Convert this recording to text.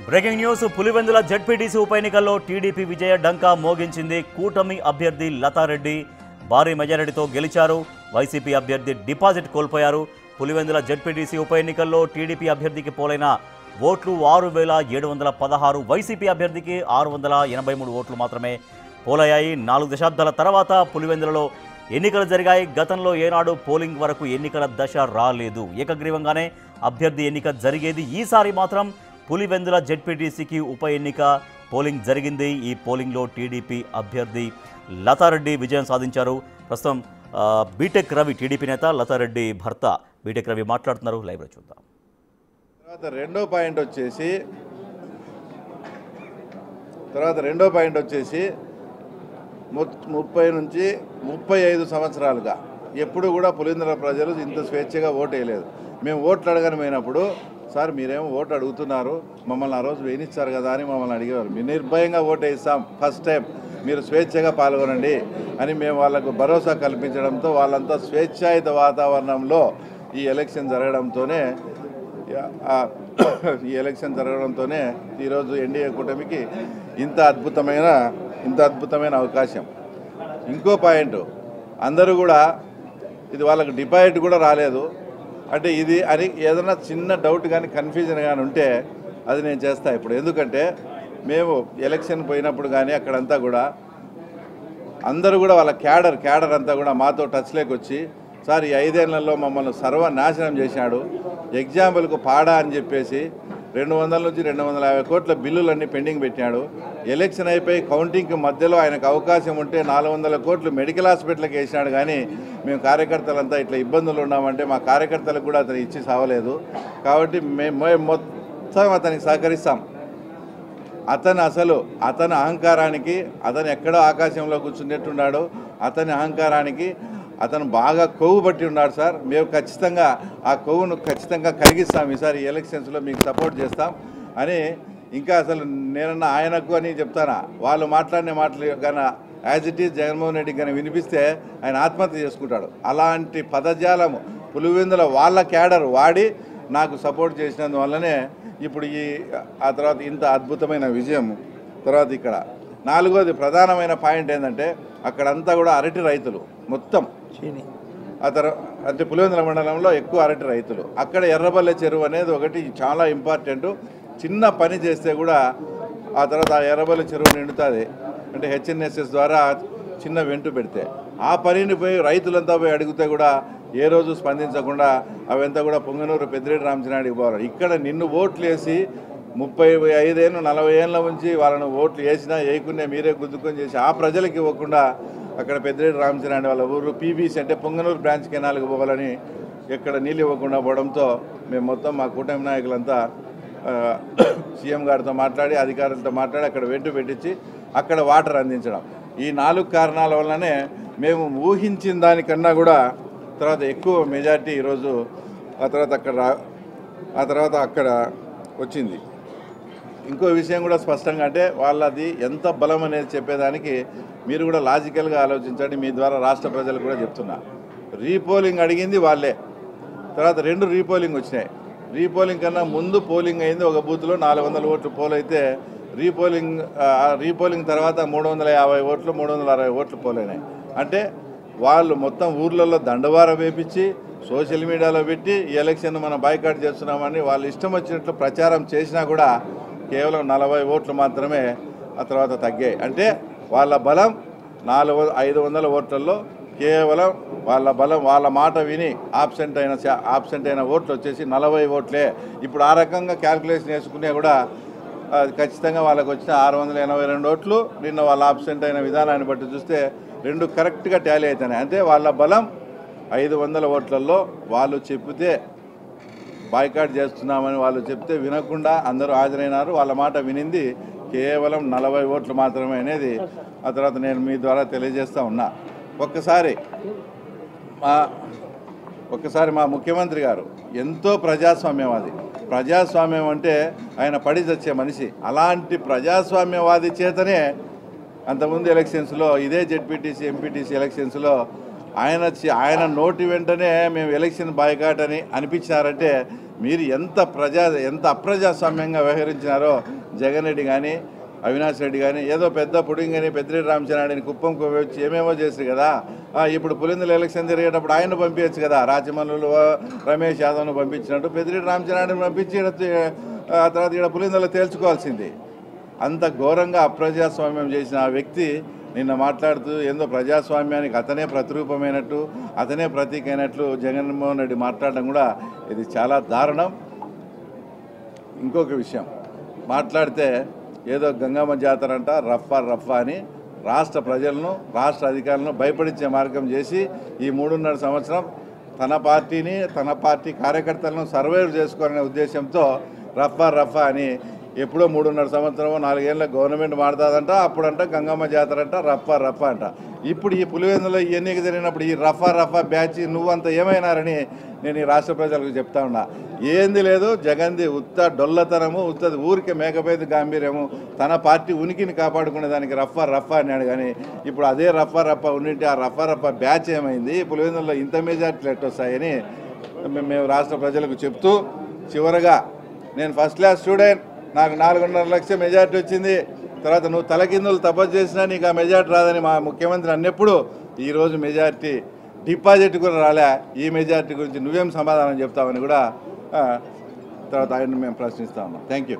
Breaking news Pulivendula ZPTC ఉప ఎన్నికల్లో TDP విజయ డంకా మోగించింది. కూటమి అభ్యర్థి లతారెడ్డి భారీ మెజారిటీతో గెలిచారు. వైసీపీ అభ్యర్థి డిపాజిట్ కోల్పోయారు. పులివెందుల జెడ్పీటీసీ ఉప ఎన్నికల్లో టీడీపీ అభ్యర్థికి పోలైన ఓట్లు 6,716, వైసీపీ అభ్యర్థికి 683 ఓట్లు మాత్రమే పోలయ్యాయి. 4 దశాబ్దాల తర్వాత పులివెందులలో ఎన్నికలు జరిగాయి. గతంలో ఏనాడు పోలింగ్ వరకు ఎన్నికల దశ రాలేదు. ఏకగ్రీవంగానే అభ్యర్థి ఎన్నిక జరిగేది. ఈసారి మాత్రం పులివెందుల జెడ్పీటీసీకి ఉప ఎన్నిక పోలింగ్ జరిగింది. ఈ పోలింగ్లో టీడీపీ అభ్యర్థి లతారెడ్డి విజయం సాధించారు. ప్రస్తుతం బీటెక్ రవి టీడీపీ నేత, లతారెడ్డి భర్త బీటెక్ రవి మాట్లాడుతున్నారు. లైవ్లో చూద్దాం. తర్వాత రెండో పాయింట్ వచ్చేసి 30 నుంచి 35 సంవత్సరాలుగా ఎప్పుడు కూడా పులివెందుల ప్రజలు ఇంత స్వేచ్ఛగా ఓటు వేయలేదు. మేము ఓట్లు అడగని పోయినప్పుడు, సార్ మీరేమో ఓటు అడుగుతున్నారు, మమ్మల్ని ఆ రోజు వేయించారు కదా అని మమ్మల్ని అడిగేవారు. మేము నిర్భయంగా ఓటు వేస్తాం, ఫస్ట్ టైం మీరు స్వేచ్ఛగా పాల్గొనండి అని మేము వాళ్ళకు భరోసా కల్పించడంతో వాళ్ళంతా స్వేచ్ఛాయుత వాతావరణంలో ఈ ఎలక్షన్ జరగడంతోనే ఈరోజు ఎన్డీఏ కూటమికి ఇంత అద్భుతమైన అవకాశం. ఇంకో పాయింట్, అందరూ కూడా ఇది వాళ్ళకు డిపాజిట్ కూడా రాలేదు అంటే ఇది అని ఏదైనా చిన్న డౌట్ కానీ కన్ఫ్యూజన్ కానీ ఉంటే అది నేను చేస్తా ఇప్పుడు. ఎందుకంటే మేము ఎలక్షన్ పోయినప్పుడు కానీ అక్కడంతా కూడా అందరూ కూడా వాళ్ళ క్యాడర్ అంతా కూడా మాతో టచ్లోకి వచ్చి, సార్ ఈ 5 ఏళ్లలో మమ్మల్ని సర్వనాశనం చేశాడు, ఎగ్జాంపుల్కు పాడా అని చెప్పేసి 200 నుంచి 250 కోట్ల బిల్లులన్నీ పెండింగ్ పెట్టాడు. ఎలక్షన్ అయిపోయి కౌంటింగ్కి మధ్యలో ఆయనకు అవకాశం ఉంటే 400 కోట్లు మెడికల్ హాస్పిటల్కి వేసినాడు. కానీ మేము కార్యకర్తలంతా ఇట్లా ఇబ్బందులు ఉన్నామంటే మా కార్యకర్తలకు కూడా అతను ఇచ్చి సావలేదు. కాబట్టి మేము మొత్తం అతనికి సహకరిస్తాం. అతని అహంకారానికి, అతను ఎక్కడో ఆకాశంలో కూర్చున్నట్టున్నాడు, అతని అహంకారానికి అతను బాగా కొవ్వు పట్టి ఉన్నాడు సార్. మేము ఖచ్చితంగా ఆ కొవ్వును కరిగిస్తాం, ఈసారి ఈ ఎలక్షన్స్లో మీకు సపోర్ట్ చేస్తాం అని. ఇంకా అసలు నేనన్నా ఆయనకు అని చెప్తానా, వాళ్ళు మాట్లాడిన మాటలు కానీ యాజ్ ఇట్ ఈజ్ జగన్మోహన్ రెడ్డికి కానీ వినిపిస్తే ఆయన ఆత్మహత్య చేసుకుంటాడు. అలాంటి పదజాలము పులివెందుల వాళ్ళ క్యాడర్ వాడి నాకు సపోర్ట్ చేసినందువల్లనే ఇప్పుడు ఆ తర్వాత ఇంత అద్భుతమైన విజయం. తర్వాత ఇక్కడ 4వది ప్రధానమైన పాయింట్ ఏంటంటే, అక్కడంతా కూడా అరటి రైతులు మొత్తం అంటే పులివెందుల మండలంలో ఎక్కువ అరటి రైతులు. అక్కడ ఎర్రబల్లె చెరువు అనేది ఒకటి చాలా ఇంపార్టెంట్. చిన్న పని చేస్తే కూడా ఆ తర్వాత ఆ ఎర్రబల్లె చెరువు నిండుతుంది. అంటే హెచ్ఎన్ఎస్ఎస్ ద్వారా చిన్న వెంటు పెడితే ఆ పనిని పోయి రైతులంతా పోయి అడిగితే కూడా ఏ రోజు స్పందించకుండా అవంతా కూడా పొంగనూరు పెద్దిరెడ్డి రామచంద్రాడికి పోవాలి. ఇక్కడ నిన్ను ఓట్లు వేసి 35 ఏళ్ళు 40 ఏళ్ళ నుంచి వాళ్ళను ఓట్లు వేసినా వేయకుండా మీరే గుద్దుకొని చేసి ఆ ప్రజలకు ఇవ్వకుండా అక్కడ పెద్దిరెడ్డి రామచంద్రాడి వాళ్ళ ఊరు పీబీసీ అంటే పొంగనూరు బ్రాంచ్ కెనాల్కి పోవాలని ఎక్కడ నీళ్ళు ఇవ్వకుండా పోవడంతో మేము మొత్తం మా కూటమి నాయకులంతా సీఎం గారితో మాట్లాడి అధికారులతో మాట్లాడి అక్కడ వెంటు పెట్టించి అక్కడ వాటర్ అందించడం. ఈ 4 కారణాల వల్లనే మేము ఊహించిన దానికన్నా కూడా తర్వాత ఎక్కువ మెజార్టీ ఈరోజు ఆ తర్వాత అక్కడ వచ్చింది. ఇంకో విషయం కూడా స్పష్టంగా అంటే వాళ్ళది ఎంత బలం అనేది చెప్పేదానికి మీరు కూడా లాజికల్గా ఆలోచించండి. మీ ద్వారా రాష్ట్ర ప్రజలకు కూడా చెప్తున్నా, రీపోలింగ్ అడిగింది వాళ్ళే. తర్వాత 2 రీపోలింగ్ వచ్చినాయి. రీపోలింగ్ కన్నా ముందు పోలింగ్ అయింది ఒక బూత్లో 400 ఓట్లు పోల్ అయితే, రీపోలింగ్ తర్వాత 350 ఓట్లు 360 ఓట్లు పోలైనాయి. అంటే వాళ్ళు మొత్తం ఊర్లలో దండవారం వేపించి సోషల్ మీడియాలో పెట్టి ఈ ఎలక్షన్ మనం బాయ్కాట్ చేస్తున్నామని వాళ్ళు ఇష్టం వచ్చినట్లు ప్రచారం చేసినా కూడా కేవలం 40 ఓట్లు మాత్రమే ఆ తర్వాత తగ్గాయి. అంటే వాళ్ళ బలం 500 ఓట్లలో కేవలం వాళ్ళ మాట విని ఆబ్సెంట్ అయిన ఓట్లు వచ్చేసి 40 ఓట్లే. ఇప్పుడు ఆ రకంగా క్యాల్కులేషన్ వేసుకునే కూడా ఖచ్చితంగా వాళ్ళకు వచ్చిన 682 ఓట్లు నిన్న వాళ్ళ ఆబ్సెంట్ అయిన విధానాన్ని బట్టి చూస్తే 2 కరెక్ట్గా టాలీ అవుతున్నాయి. అంటే వాళ్ళ బలం 500 ఓట్లలో వాళ్ళు చెప్తే బాయ్కాట్ చేస్తున్నామని వాళ్ళు చెప్తే వినకుండా అందరూ హాజరైనారు. వాళ్ళ మాట వినింది కేవలం 40 ఓట్లు మాత్రమే అనేది ఆ తర్వాత నేను మీ ద్వారా తెలియజేస్తూ ఉన్నా. ఒక్కసారి మా ముఖ్యమంత్రి గారు ఎంతో ప్రజాస్వామ్యం అంటే ఆయన పడి చచ్చే మనిషి. అలాంటి ప్రజాస్వామ్యవాది చేతనే అంతకుముందు ఎలక్షన్స్లో ఇదే జెడ్పీటీసీ ఎంపీటీసీ ఎలక్షన్స్లో ఆయన నోటి వెంటనే మేము ఎలక్షన్ బాయ్కాట్ అని అనిపించారంటే మీరు ఎంత అప్రజాస్వామ్యంగా వ్యవహరించినారో జగన్ రెడ్డి కానీ అవినాష్ రెడ్డి కానీ ఏదో పెద్ద పుడింగ్ అని పెద్దిరెడ్డి రామచంద్రారెడ్డిని కుప్పం వచ్చి ఏమేమో చేస్తారు కదా. ఇప్పుడు పులివెందుల ఎలక్షన్ జరిగేటప్పుడు ఆయన పంపించచ్చు కదా, రాజమల్లులు రమేష్ యాదవ్ను పంపించినట్టు పెద్దిరెడ్డి రామచంద్రారెడ్డిని పంపించి ఆ తర్వాత ఇక్కడ పులివెందులో తేల్చుకోవాల్సింది. అంత ఘోరంగా అప్రజాస్వామ్యం చేసిన ఆ వ్యక్తి నిన్న మాట్లాడుతూ ఏందో ప్రజాస్వామ్యానికి అతనే ప్రతిరూపమైనట్టు అతనే ప్రతీక అయినట్లు జగన్మోహన్ రెడ్డి మాట్లాడడం కూడా ఇది చాలా దారుణం. ఇంకొక విషయం మాట్లాడితే ఏదో గంగమ్మ జాతర అంట రఫా అని రాష్ట్ర ప్రజలను రాష్ట్ర అధికారులను భయపడించే మార్గం చేసి ఈ 3.5 సంవత్సరం తన పార్టీని తన పార్టీ కార్యకర్తలను సర్వైవ్ చేసుకోవాలనే ఉద్దేశంతో రఫా అని ఎప్పుడో 3.5 సంవత్సరం 4 ఏళ్ళ గవర్నమెంట్ మారుతుందంట, అప్పుడంట గంగమ్మ జాతర అంట రఫా అంట. ఇప్పుడు ఈ పులివెందులో ఈ ఎన్నిక జరిగినప్పుడు ఈ రఫా బ్యాచ్ నువ్వంత ఏమైనారని నేను ఈ రాష్ట్ర ప్రజలకు చెప్తా ఉన్నా. ఏంది లేదు, జగన్ది ఉత్త డొల్లతనము, ఉత్తది ఊరికే మేకపోయేది గాంభీర్యము, తన పార్టీ ఉనికిని కాపాడుకునే దానికి రఫా అన్నాడు. కానీ ఇప్పుడు అదే రఫా ఉండింటే ఆ రఫా బ్యాచ్ ఏమైంది, పులివెందులో ఇంత మెజార్టీలు ఎట్టొస్తాయని మేము రాష్ట్ర ప్రజలకు చెప్తూ, చివరగా నేను ఫస్ట్ క్లాస్ స్టూడెంట్, నాకు 4.5 లక్షల మెజార్టీ వచ్చింది, తర్వాత నువ్వు తలకిందులు తపస్సు చేసినా నీకు ఆ మెజార్టీ రాదని మా ముఖ్యమంత్రి అన్నప్పుడు ఈరోజు మెజార్టీ డిపాజిట్ కూడా రాలే. ఈ మెజార్టీ గురించి నువ్వేం సమాధానం చెప్తావని కూడా తర్వాత ఆయన మేము ప్రశ్నిస్తా ఉన్నాం. Thank you.